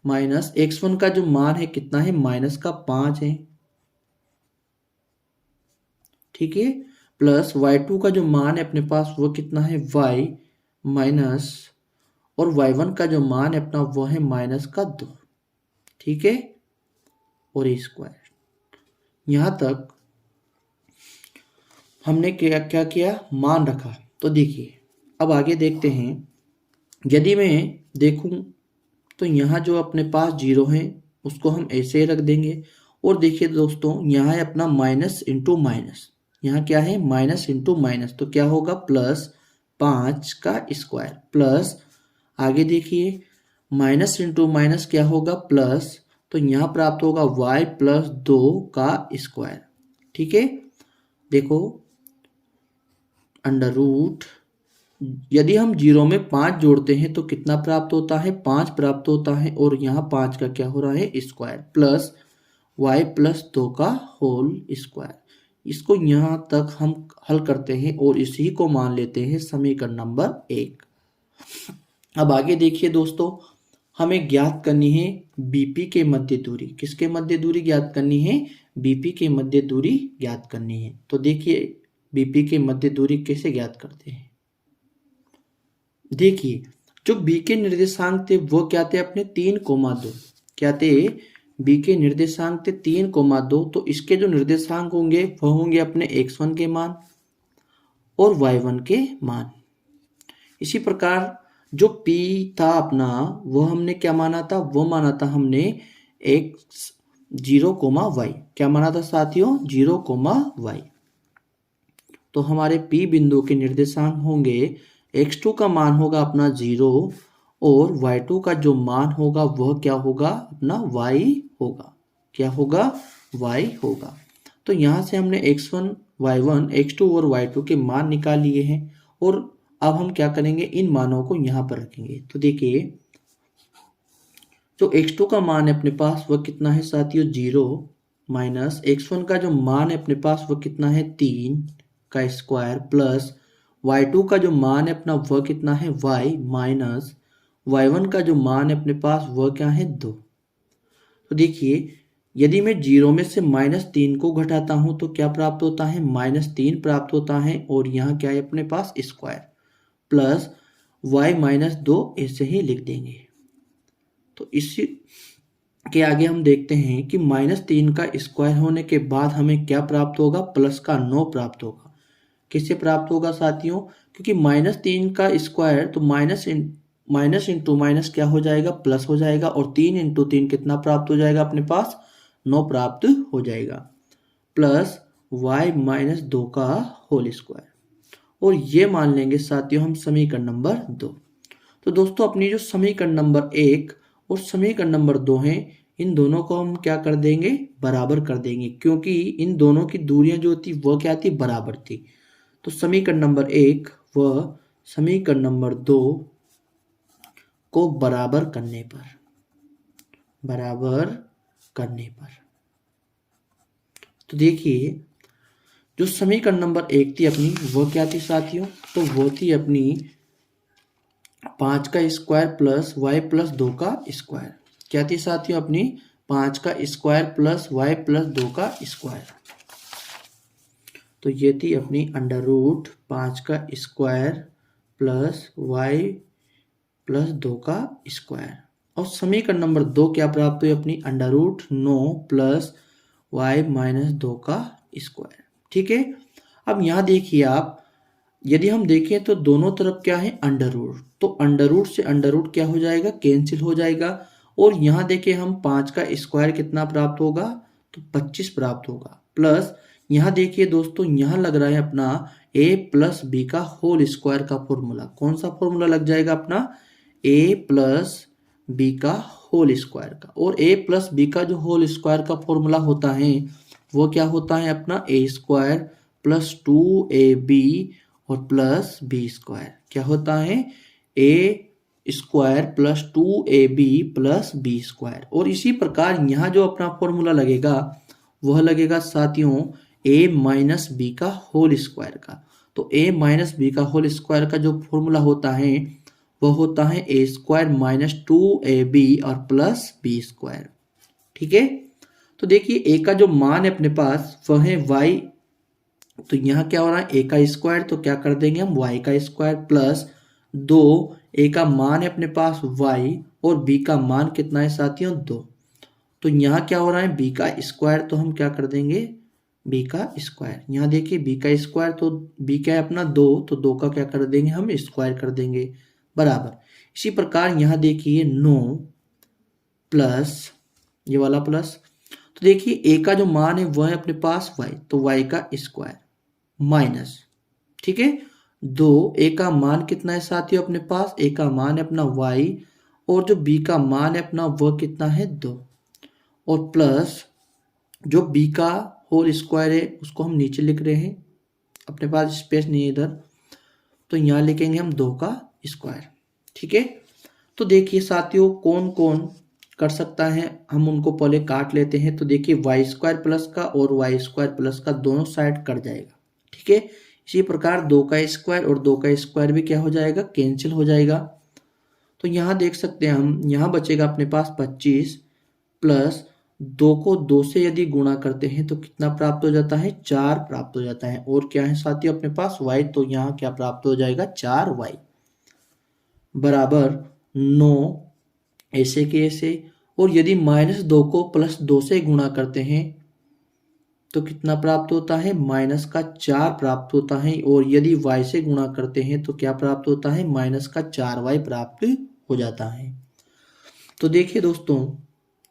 माइनस x1 का जो मान है कितना है, -5 है, ठीक है, प्लस y2 का जो मान है अपने पास वो कितना है, y माइनस, और y1 का जो मान है अपना वो है -2, ठीक है, और स्क्वायर। यहां तक हमने क्या क्या किया, मान रखा। तो देखिए अब आगे देखते हैं, यदि मैं देखूं तो यहाँ जो अपने पास 0 है उसको हम ऐसे रख देंगे। और देखिए दोस्तों, यहाँ है अपना माइनस इंटू माइनस, यहाँ क्या है, माइनस इंटू माइनस, तो क्या होगा, +5 का स्क्वायर, प्लस आगे देखिए माइनस इंटू माइनस क्या होगा, प्लस, तो यहाँ प्राप्त होगा y + 2 का स्क्वायर, ठीक है। देखो अंडर रूट, यदि हम 0 में 5 जोड़ते हैं तो कितना प्राप्त होता है, 5 प्राप्त होता है, और यहाँ 5 का क्या हो रहा है, स्क्वायर, प्लस y + 2 का होल स्क्वायर। इसको यहाँ तक हम हल करते हैं और इसी को मान लेते हैं समीकरण नंबर 1। अब आगे देखिए दोस्तों, हमें ज्ञात करनी है बीपी के मध्य दूरी। किसके मध्य दूरी ज्ञात करनी है, बीपी के मध्य दूरी ज्ञात करनी है। तो देखिए बीपी के मध्य दूरी कैसे ज्ञात करते हैं। देखिए जो बी के निर्देशांक थे वो क्या थे अपने, 3,2, क्या थे, बी के निर्देशांक थे 3,2। तो इसके जो निर्देशांक होंगे वह होंगे अपने x1 के मान और y1 के मान। इसी प्रकार जो p था अपना वह हमने क्या माना था, वो माना था हमने x 0,y, क्या माना था साथियों, 0,y। तो हमारे p बिंदु के निर्देशांक होंगे, x2 का मान होगा अपना 0 और y2 का जो मान होगा वह क्या होगा अपना y होगा, क्या होगा, y होगा। तो यहाँ से हमने x1 y1 x2 और y2 के मान निकाल लिए हैं और अब हम क्या करेंगे, इन मानों को यहाँ पर रखेंगे। तो देखिए जो x2 का मान है अपने पास वह कितना है साथियों, 0, माइनस x1 का जो मान है अपने पास वह कितना है, 3 का स्क्वायर, प्लस y2 का जो मान है अपना वह कितना है, y, माइनस y1 का जो मान है अपने पास वह क्या है, 2। तो देखिए यदि मैं 0 में से -3 को घटाता हूं तो क्या प्राप्त होता है, -3 प्राप्त होता है, और यहाँ क्या है अपने पास, स्क्वायर, प्लस y -2 ऐसे ही लिख देंगे। तो इसी के आगे हम देखते हैं कि -3 का स्क्वायर होने के बाद हमें क्या प्राप्त होगा, प्लस का 9 प्राप्त होगा। किससे प्राप्त होगा साथियों, क्योंकि -3 का स्क्वायर, तो माइनस इंटू माइनस क्या हो जाएगा, प्लस हो जाएगा, और 3 इंटू 3 कितना प्राप्त हो जाएगा अपने पास, 9 प्राप्त हो जाएगा, प्लस y -2 का होल स्क्वायर। और ये मान लेंगे साथियों हम समीकरण नंबर 2। तो दोस्तों अपनी जो समीकरण नंबर 1 और समीकरण नंबर 2 है, इन दोनों को हम क्या कर देंगे, बराबर कर देंगे, क्योंकि इन दोनों की दूरियां जो थी वह क्या थी, बराबर थी। तो समीकरण नंबर 1 व समीकरण नंबर 2 को बराबर करने पर तो देखिए जो समीकरण नंबर 1 थी अपनी वह क्या थी साथियों, तो वो थी अपनी 5 का स्क्वायर प्लस वाई प्लस 2 का स्क्वायर। क्या थी साथियों अपनी? 5 का स्क्वायर प्लस वाई प्लस 2 का स्क्वायर। तो ये थी अपनी अंडर रूट 5 का स्क्वायर प्लस वाई प्लस 2 का स्क्वायर। और समीकरण नंबर 2 क्या प्राप्त हुई अपनी? Under root 9 plus Y minus 2 का स्क्वायर। ठीक है। अब यहाँ देखिए आप, यदि हम देखें तो दोनों तरफ क्या है? Under root. तो अंडर रूट से अंडर रूट क्या हो जाएगा? कैंसिल हो जाएगा। और यहाँ देखिए हम 5 का स्क्वायर कितना प्राप्त होगा? तो 25 प्राप्त होगा। प्लस यहाँ देखिए दोस्तों, यहाँ लग रहा है अपना a प्लस बी का होल स्क्वायर का फॉर्मूला। कौन सा फॉर्मूला लग जाएगा अपना? a प्लस बी का होल स्क्वायर का। और a प्लस बी का जो होल स्क्वायर का फॉर्मूला होता है वो क्या होता है अपना? a स्क्वायर प्लस 2ab और प्लस बी स्क्वायर। क्या होता है? a square plus 2ab plus B square. और इसी प्रकार यहाँ जो अपना फॉर्मूला लगेगा वह लगेगा साथियों a माइनस बी का होल स्क्वायर का। तो a माइनस बी का होल स्क्वायर का जो फॉर्मूला होता है वह होता है a स्क्वायर माइनस 2ab और प्लस बी स्क्वायर। ठीक है। तो देखिए a का जो मान है अपने पास वह है y। तो यहाँ क्या हो रहा है? a का स्क्वायर, तो क्या कर देंगे हम? y का स्क्वायर प्लस 2, a का मान है अपने पास y और b का मान कितना है साथियों? 2। तो यहाँ क्या हो रहा है? b का स्क्वायर, तो हम क्या कर देंगे? b का स्क्वायर। यहाँ देखिए b का स्क्वायर, तो b क्या है अपना? 2, तो 2 का क्या कर देंगे हम? स्क्वायर कर देंगे बराबर। इसी प्रकार यहाँ देखिए 9 प्लस ये वाला प्लस, तो देखिए a का जो मान है वह है अपने पास y, तो y का स्क्वायर माइनस, ठीक है, 2। a का मान कितना है साथियों अपने पास? a का मान है अपना y और जो b का मान है अपना वह कितना है? 2। और प्लस जो b का होल स्क्वायर है उसको हम नीचे लिख रहे हैं, अपने पास स्पेस नहीं है इधर, तो यहाँ लिखेंगे हम 2 का स्क्वायर। ठीक है। तो देखिए साथियों कौन कौन कर सकता है, हम उनको पहले काट लेते हैं। तो देखिए वाई स्क्वायर प्लस का और वाई स्क्वायर प्लस का दोनों साइड कट जाएगा। ठीक है। इसी प्रकार 2 का स्क्वायर और 2 का स्क्वायर भी क्या हो जाएगा? कैंसिल हो जाएगा। तो यहाँ देख सकते हैं हम, यहाँ बचेगा अपने पास 25 प्लस 2 को 2 से यदि गुणा करते हैं तो कितना प्राप्त हो जाता है? 4 प्राप्त हो जाता है। और क्या है साथियों अपने पास? y, तो यहाँ क्या प्राप्त हो जाएगा? 4y बराबर 9 ऐसे के ऐसे। और यदि -2 को +2 से गुणा करते हैं तो कितना प्राप्त होता है? -4 प्राप्त होता है। और यदि y से गुणा करते हैं तो क्या प्राप्त होता है? -4y प्राप्त हो जाता है। तो देखिए दोस्तों,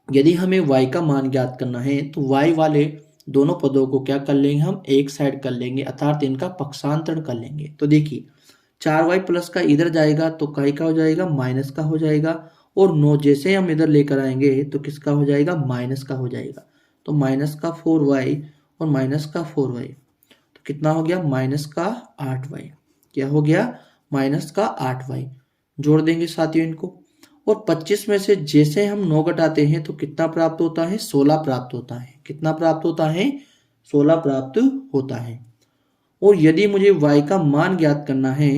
यदि हमें y का मान ज्ञात करना है तो y वाले दोनों पदों को क्या कर लेंगे? हम एक साइड कर लेंगे, अर्थात इनका पक्षांतरण कर लेंगे। तो देखिए 4y प्लस का इधर जाएगा तो काय का हो जाएगा? माइनस का हो जाएगा। और 9 जैसे हम इधर लेकर आएंगे तो किसका हो जाएगा? माइनस का हो जाएगा। तो माइनस का 4y और माइनस का 4y, तो कितना हो गया? माइनस का 8y। क्या हो गया? माइनस का 8y। जोड़ देंगे साथियों इनको। और 25 में से जैसे हम 9 घटाते हैं तो कितना प्राप्त होता है? 16 प्राप्त होता है। कितना प्राप्त होता है? 16 प्राप्त होता है। और यदि मुझे y का मान ज्ञात करना है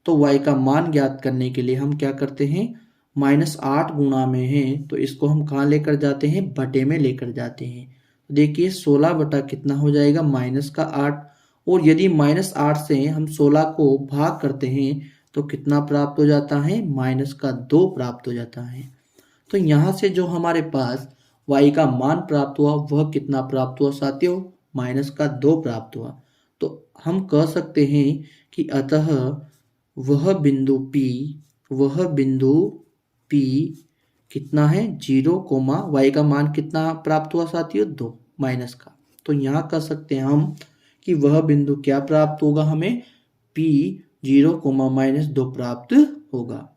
तो y का मान ज्ञात करने के लिए हम क्या करते हैं? -8 गुणा में है तो इसको हम कहाँ लेकर जाते हैं? बटे में लेकर जाते हैं। तो देखिए 16 बटा कितना हो जाएगा? -8। और यदि -8 से हम 16 को भाग करते हैं तो कितना प्राप्त हो जाता है? -2 प्राप्त हो जाता है। तो यहाँ से जो हमारे पास y का मान प्राप्त हुआ वह कितना प्राप्त हुआ साथियों? -2 प्राप्त हुआ। तो हम कह सकते हैं कि अतः वह बिंदु P कितना है? 0, y का मान कितना प्राप्त हुआ साथियों? 2 माइनस का। तो यहाँ कह सकते हैं हम कि वह बिंदु क्या प्राप्त होगा हमें? P 0, -2 प्राप्त होगा।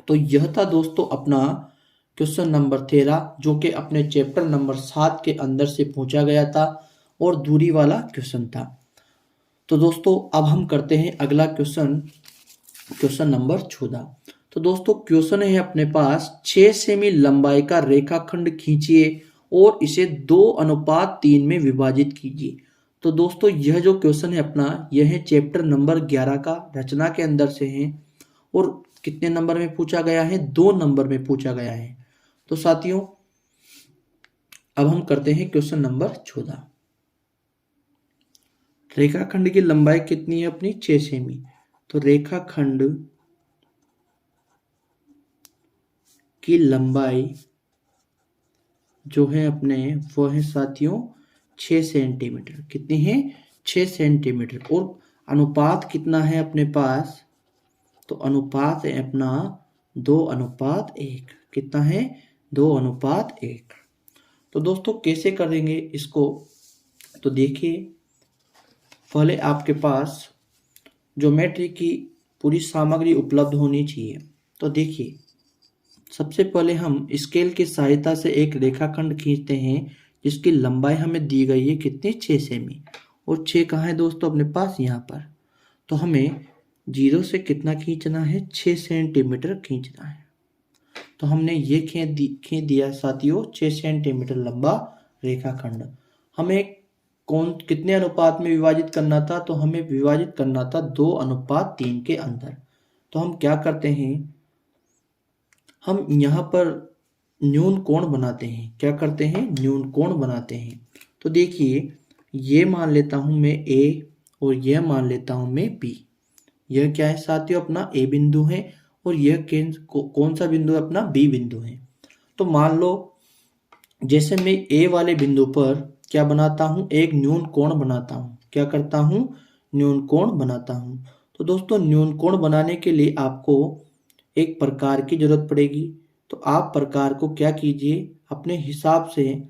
तो यह था दोस्तों अपना क्वेश्चन नंबर 13, जो कि अपने चैप्टर नंबर 7 के अंदर से पूछा गया था और दूरी वाला क्वेश्चन था। तो दोस्तों अब हम करते हैं अगला क्वेश्चन नंबर 14। तो दोस्तों क्वेश्चन है अपने पास 6 सेमी लंबाई का रेखाखंड खींचिए और इसे 2:3 में विभाजित कीजिए। तो दोस्तों यह जो क्वेश्चन है अपना, यह है चैप्टर नंबर 11 का, रचना के अंदर से है। और कितने नंबर में पूछा गया है? 2 नंबर में पूछा गया है। तो साथियों अब हम करते हैं क्वेश्चन नंबर 14। रेखाखंड की लंबाई कितनी है अपनी? 6 सेमी। तो रेखाखंड की लंबाई जो है अपने वो है साथियों 6 सेंटीमीटर। कितनी है? 6 सेंटीमीटर। और अनुपात कितना है अपने पास? तो अनुपात है अपना 2:1। कितना है? 2:1। तो दोस्तों कैसे करेंगे इसको? तो देखिए, पहले आपके पास ज्योमेट्री की पूरी सामग्री उपलब्ध होनी चाहिए। तो देखिए, सबसे पहले हम स्केल की सहायता से एक रेखाखंड खींचते हैं जिसकी लंबाई हमें दी गई है कितनी? 6 सेमी। और 6 कहाँ है दोस्तों अपने पास? यहाँ पर। तो हमें 0 से कितना खींचना है? 6 सेंटीमीटर खींचना है। तो हमने ये खींच दिया साथियों 6 सेंटीमीटर लंबा रेखाखंड। हमें कितने अनुपात में विभाजित करना था? तो हमें विभाजित करना था 2:3 के अंदर। तो हम क्या करते हैं, हम यहाँ पर न्यून कोण बनाते हैं। क्या करते हैं? न्यून कोण बनाते हैं। तो देखिए, ये मान लेता हूँ मैं A और यह मान लेता हूँ मैं B। यह क्या है साथियों? अपना A बिंदु है और यह कौन सा बिंदु है? अपना B बिंदु है। तो मान लो जैसे मैं A वाले बिंदु पर क्या बनाता हूँ? एक न्यून कोण बनाता हूँ। क्या करता हूँ? न्यून कोण बनाता हूँ। तो दोस्तों न्यून कोण बनाने के लिए आपको एक प्रकार की जरूरत पड़ेगी। तो आप प्रकार को क्या कीजिए, अपने हिसाब से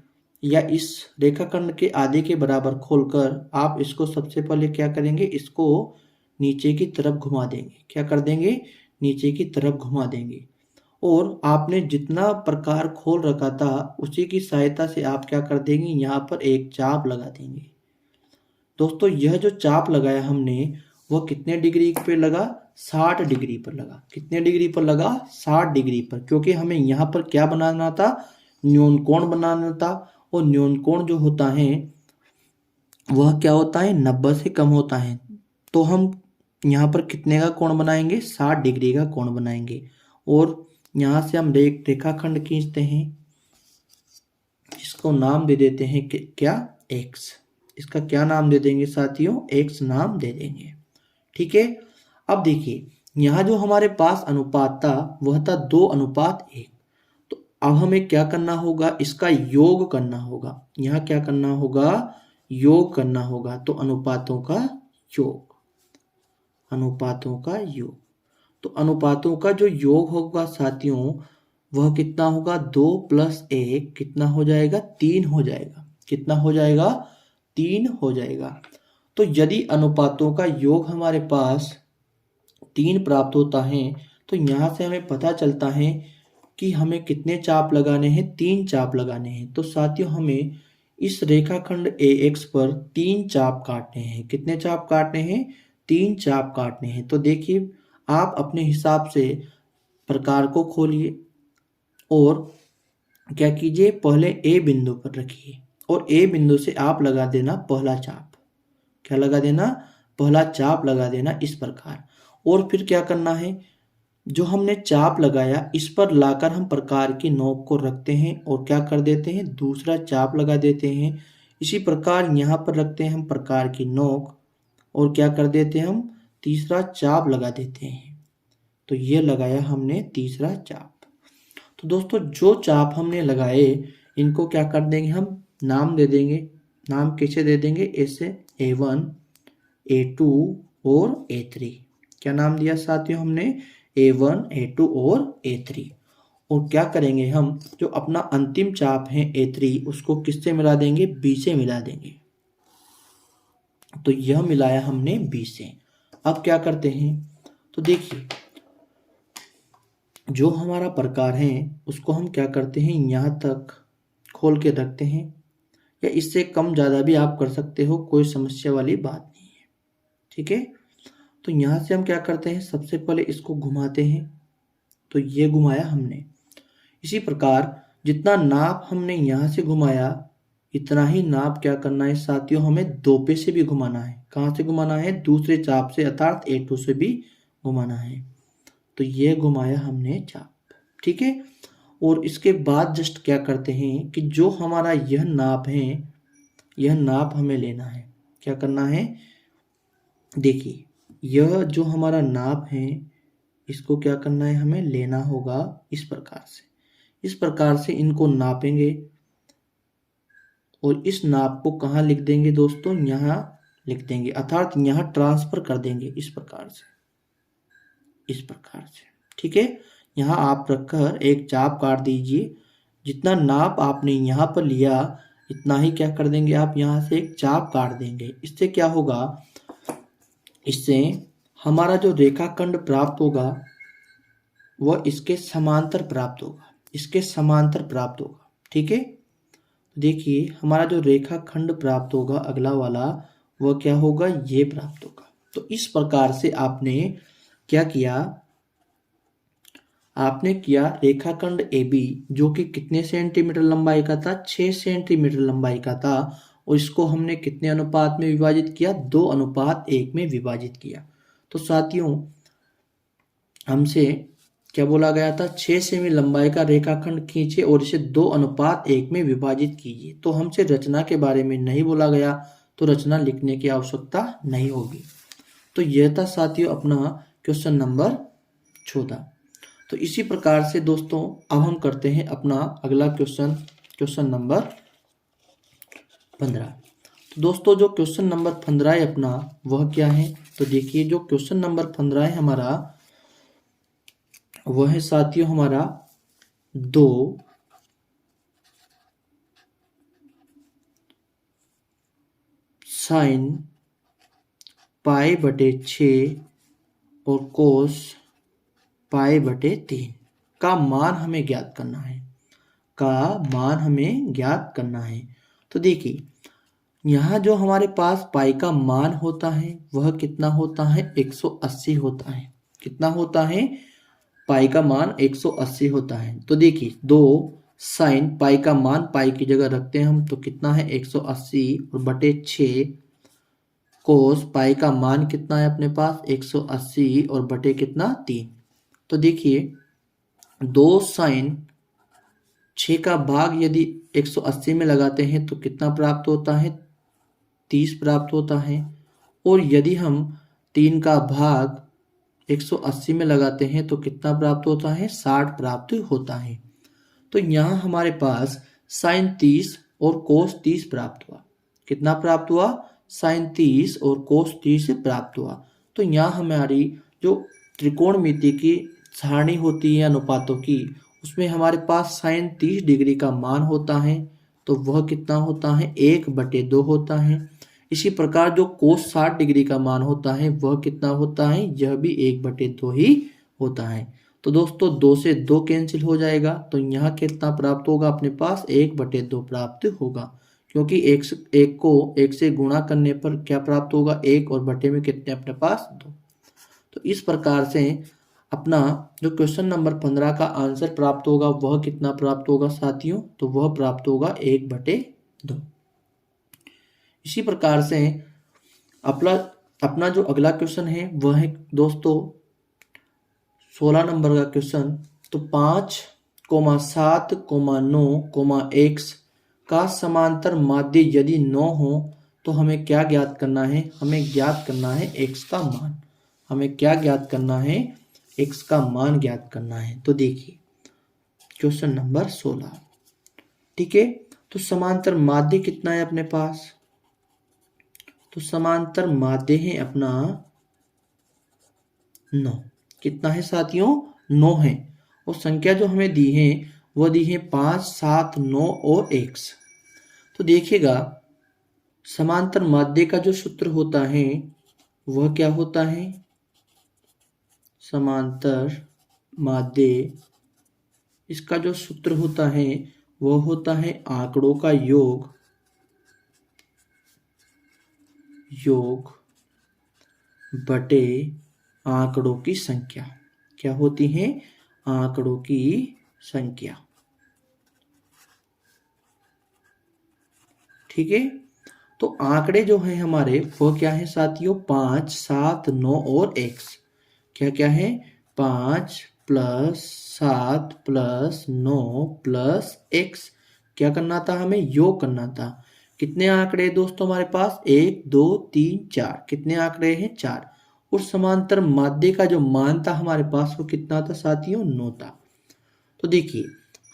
या इस रेखाखंड के आधे के बराबर खोलकर आप इसको सबसे पहले क्या करेंगे, इसको नीचे की तरफ घुमा देंगे। क्या कर देंगे? नीचे की तरफ घुमा देंगे। और आपने जितना प्रकार खोल रखा था उसी की सहायता से आप क्या कर देंगे, यहाँ पर एक चाप लगा देंगे। दोस्तों यह जो चाप लगाया हमने वह कितने डिग्री पे लगा? 60 डिग्री पर लगा। कितने डिग्री पर लगा? 60 डिग्री पर। क्योंकि हमें यहाँ पर क्या बनाना था? न्यून कोण बनाना था। और न्यून कोण जो होता है वह क्या होता है? 90 से कम होता है। तो हम यहाँ पर कितने का कोण बनाएंगे? 60 डिग्री का कोण बनाएंगे। और यहाँ से हम रेखाखंड खींचते हैं, इसको नाम दे देते हैं कि क्या? x। इसका क्या नाम दे देंगे साथियों? x नाम दे देंगे। ठीक है। अब देखिए, यहाँ जो हमारे पास अनुपात था वह था 2:1। तो अब हमें क्या करना होगा? इसका योग करना होगा। यहाँ क्या करना होगा? योग करना होगा। तो अनुपातों का योग, अनुपातों का योग। तो अनुपातों का जो योग होगा साथियों वह कितना होगा? 2 + 1 कितना हो जाएगा? 3 हो जाएगा। कितना हो जाएगा? 3 हो जाएगा। तो यदि अनुपातों का योग हमारे पास 3 प्राप्त होता है तो यहाँ से हमें पता चलता है कि हमें कितने चाप लगाने हैं? 3 चाप लगाने हैं। तो साथियों हमें इस रेखाखंड AX पर 3 चाप काटने हैं। कितने चाप काटने हैं? 3 चाप काटने हैं। तो देखिए, आप अपने हिसाब से प्रकार को खोलिए और क्या कीजिए, पहले A बिंदु पर रखिए और A बिंदु से आप लगा देना पहला चाप। क्या लगा देना? पहला चाप लगा देना इस प्रकार। और फिर क्या करना है, जो हमने चाप लगाया इस पर लाकर हम प्रकार की नोक को रखते हैं और क्या कर देते हैं? दूसरा चाप लगा देते हैं। इसी प्रकार यहाँ पर रखते हैं हम प्रकार की नोक और क्या कर देते हैं? हम तीसरा चाप लगा देते हैं। तो ये लगाया हमने तीसरा चाप। तो दोस्तों जो चाप हमने लगाए इनको क्या कर देंगे? हम नाम दे देंगे। नाम कैसे दे देंगे? ऐसे A1, A2 और A3। क्या नाम दिया साथियों हमने? A1, A2 और A3। और क्या करेंगे हम, जो अपना अंतिम चाप है A3 उसको किससे मिला देंगे? B से मिला देंगे। तो यह मिलाया हमने B से। अब क्या करते हैं, तो देखिए जो हमारा प्रकार है उसको हम क्या करते हैं, यहाँ तक खोल के रखते हैं या इससे कम ज़्यादा भी आप कर सकते हो, कोई समस्या वाली बात नहीं है। ठीक है। तो यहाँ से हम क्या करते हैं, सबसे पहले इसको घुमाते हैं। तो ये घुमाया हमने। इसी प्रकार जितना नाप हमने यहाँ से घुमाया इतना ही नाप क्या करना है साथियों, हमें 2 पे से भी घुमाना है। कहाँ से घुमाना है? दूसरे चाप से, अर्थात A2 से भी घुमाना है। तो ये घुमाया हमने चाप, ठीक है। और इसके बाद जस्ट क्या करते हैं कि जो हमारा यह नाप है, यह नाप हमें लेना है। क्या करना है, देखिए यह जो हमारा नाप है इसको क्या करना है, हमें लेना होगा इस प्रकार से। इस प्रकार से इनको नापेंगे और इस नाप को कहाँ लिख देंगे दोस्तों, यहाँ लिख देंगे, अर्थात यहाँ ट्रांसफर कर देंगे इस प्रकार से, इस प्रकार से, ठीक है। यहाँ आप रखकर एक चाप काट दीजिए। जितना नाप आपने यहाँ पर लिया इतना ही क्या कर देंगे आप, यहाँ से एक चाप काट देंगे। इससे क्या होगा, इससे हमारा जो रेखाखंड प्राप्त होगा वह इसके समांतर प्राप्त होगा, इसके समांतर प्राप्त होगा, ठीक है। देखिए हमारा जो रेखाखंड प्राप्त होगा अगला वाला, वह क्या होगा, ये प्राप्त होगा। तो इस प्रकार से आपने क्या किया, आपने किया रेखाखंड AB जो कि कितने सेंटीमीटर लंबाई का था, 6 सेंटीमीटर लंबाई का था, और इसको हमने कितने अनुपात में विभाजित किया, 2:1 में विभाजित किया। तो साथियों हमसे क्या बोला गया था, 6 सेमी लंबाई का रेखाखंड खींचे और इसे 2:1 में विभाजित कीजिए। तो हमसे रचना के बारे में नहीं बोला गया, तो रचना लिखने की आवश्यकता नहीं होगी। तो यह था साथियों अपना क्वेश्चन नंबर 14। तो इसी प्रकार से दोस्तों अब हम करते हैं अपना अगला क्वेश्चन, क्वेश्चन नंबर 15। तो दोस्तों जो क्वेश्चन नंबर 15 है अपना, वह क्या है, तो देखिए जो क्वेश्चन नंबर 15 है हमारा, वह है साथियों हमारा 2 sin π/6 और cos π/3 का मान हमें ज्ञात करना है, का मान हमें ज्ञात करना है। तो देखिए यहाँ जो हमारे पास पाई का मान होता है वह कितना होता है, 180 होता है। कितना होता है, पाई का मान 180 होता है। तो देखिए 2 साइन पाई का मान पाई की जगह रखते हैं हम, तो कितना है 180 और बटे 6 कोस पाई का मान कितना है अपने पास, 180 और बटे कितना 3। तो देखिए 2 साइन 6 का भाग यदि 180 में लगाते हैं तो कितना प्राप्त होता है, 30 प्राप्त होता है। और यदि हम 3 का भाग 180 में लगाते हैं तो कितना प्राप्त होता है, 60 प्राप्त होता है। तो यहाँ हमारे पास साइन 30 और कोस 30 प्राप्त हुआ। कितना प्राप्त हुआ, साइन 30 और कोस 30 प्राप्त हुआ। तो यहाँ हमारी जो त्रिकोणमिति की सारणी होती है अनुपातों की, उसमें हमारे पास साइन 30 डिग्री का मान होता है, तो वह कितना होता है, 1/2 होता है। इसी प्रकार जो कोस 60 डिग्री का मान होता है वह कितना होता है, यह भी 1/2 ही होता है। तो दोस्तों 2 से 2 कैंसिल हो जाएगा, तो यहाँ कितना प्राप्त होगा अपने पास, 1/2 प्राप्त होगा, क्योंकि एक को 1 से गुणा करने पर क्या प्राप्त होगा, 1 और बटे में कितने अपने पास 2। तो इस प्रकार से अपना जो क्वेश्चन नंबर 15 का आंसर प्राप्त होगा वह कितना प्राप्त होगा साथियों, तो वह प्राप्त होगा 1/2। इसी प्रकार से अपना जो अगला क्वेश्चन है वह है दोस्तों 16 नंबर का क्वेश्चन। तो 5,7,9,x का समांतर माध्य यदि 9 हो तो हमें क्या ज्ञात करना है, हमें ज्ञात करना है x का मान। हमें क्या ज्ञात करना है, x का मान ज्ञात करना है। तो देखिए क्वेश्चन नंबर 16, ठीक है। तो समांतर माध्य कितना है अपने पास, तो समांतर माध्य है अपना 9। कितना है साथियों, 9 है। और संख्या जो हमें दी है वह दी है 5, 7, 9 और x। तो देखिएगा समांतर माध्य का जो सूत्र होता है वह क्या होता है, समांतर माध्य इसका जो सूत्र होता है वह होता है आंकड़ों का योग बटे आंकड़ों की संख्या। क्या होती है, आंकड़ों की संख्या, ठीक है। तो आंकड़े जो हैं हमारे वो क्या है साथियों, 5, 7, 9 और x। क्या क्या है, 5 प्लस 7 प्लस 9 प्लस x। क्या करना था, हमें योग करना था। कितने आंकड़े दोस्तों हमारे पास, 1 2 3 4। कितने आंकड़े हैं, 4। और समांतर माध्य का जो मान था हमारे पास वो कितना था साथियों, 9 था। तो देखिए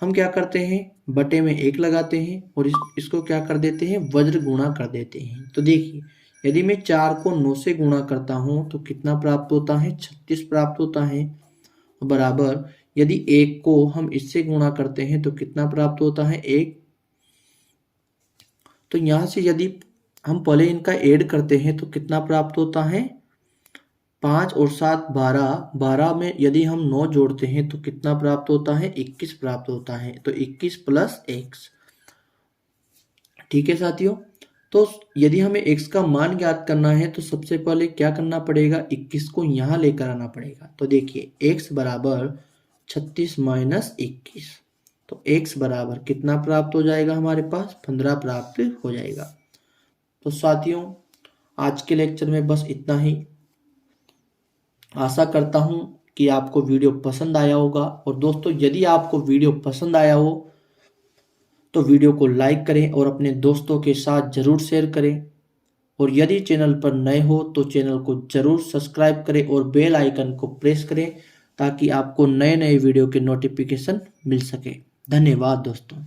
हम क्या करते हैं, बटे में 1 लगाते हैं और इसको क्या कर देते हैं, वज्र गुणा कर देते हैं। तो देखिए यदि मैं 4 को 9 से गुणा करता हूं तो कितना प्राप्त होता है, 36 प्राप्त होता है। बराबर यदि 1 को हम इससे गुणा करते हैं तो कितना प्राप्त होता है, 1। तो यहां से यदि हम पहले इनका ऐड करते हैं तो कितना प्राप्त होता है, 5 और 7 12। 12 में यदि हम 9 जोड़ते हैं तो कितना प्राप्त होता है, 21 प्राप्त होता है। तो 21 प्लस x। ठीक है साथियों, तो यदि हमें x का मान ज्ञात करना है तो सबसे पहले क्या करना पड़ेगा, 21 को यहाँ लेकर आना पड़ेगा। तो देखिए x बराबर 36 माइनस 21। तो x बराबर कितना प्राप्त हो जाएगा, हमारे पास 15 प्राप्त हो जाएगा। तो साथियों आज के लेक्चर में बस इतना ही। आशा करता हूं कि आपको वीडियो पसंद आया होगा। और दोस्तों यदि आपको वीडियो पसंद आया हो तो वीडियो को लाइक करें और अपने दोस्तों के साथ ज़रूर शेयर करें। और यदि चैनल पर नए हो तो चैनल को ज़रूर सब्सक्राइब करें और बेल आइकन को प्रेस करें ताकि आपको नए नए वीडियो के नोटिफिकेशन मिल सके। धन्यवाद दोस्तों।